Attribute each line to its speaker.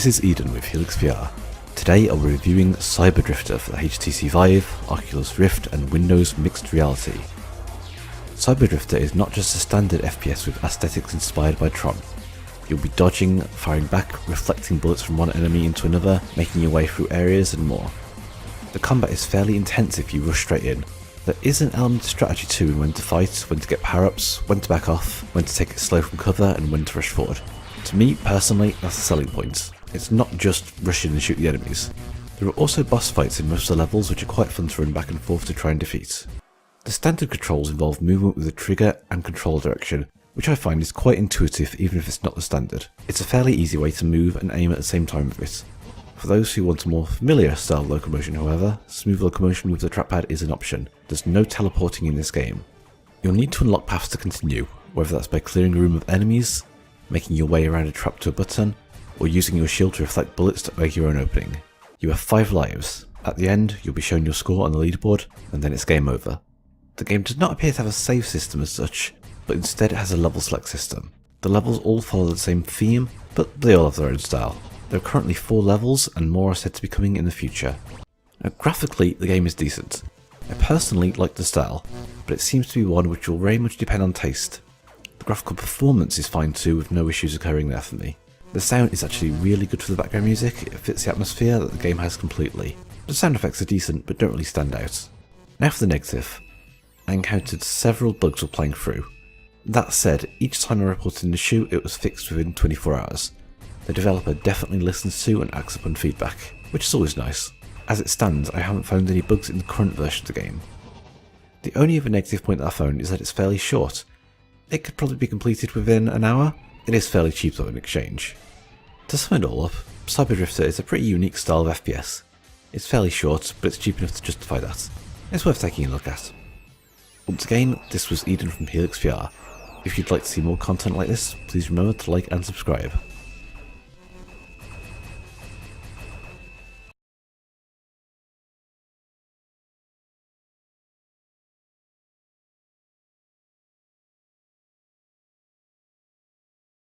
Speaker 1: This is Eden with Helixx VR. Today I'll be reviewing Cyberdrifter for the HTC Vive, Oculus Rift and Windows Mixed Reality. Cyberdrifter is not just a standard FPS with aesthetics inspired by Tron. You'll be dodging, firing back, reflecting bullets from one enemy into another, making your way through areas and more. The combat is fairly intense if you rush straight in. There is an element of strategy too in when to fight, when to get power-ups, when to back off, when to take it slow from cover and when to rush forward. To me personally, that's a selling point. It's not just rush in and shoot the enemies. There are also boss fights in most of the levels which are quite fun to run back and forth to try and defeat. The standard controls involve movement with the trigger and control direction, which I find is quite intuitive even if it's not the standard. It's a fairly easy way to move and aim at the same time with it. For those who want a more familiar style of locomotion however, smooth locomotion with the trackpad is an option. There's no teleporting in this game. You'll need to unlock paths to continue, whether that's by clearing a room of enemies, making your way around a trap to a button, or using your shield to reflect bullets to make your own opening. You have 5 lives. At the end, you'll be shown your score on the leaderboard, and then it's game over. The game does not appear to have a save system as such, but instead it has a level select system. The levels all follow the same theme, but they all have their own style. There are currently 4 levels, and more are said to be coming in the future. Now, graphically, the game is decent. I personally like the style, but it seems to be one which will very much depend on taste. The graphical performance is fine too, with no issues occurring there for me. The sound is actually really good for the background music, it fits the atmosphere that the game has completely. The sound effects are decent but don't really stand out. Now for the negative. I encountered several bugs while playing through. That said, each time I reported an issue it was fixed within 24 hours. The developer definitely listens to and acts upon feedback, which is always nice. As it stands, I haven't found any bugs in the current version of the game. The only other negative point that I found is that it's fairly short. It could probably be completed within an hour. It is fairly cheap though in exchange. To sum it all up, Cyberdrifter is a pretty unique style of FPS. It's fairly short, but it's cheap enough to justify that. It's worth taking a look at. Once again, this was Eden from Helixx VR. If you'd like to see more content like this, please remember to like and subscribe.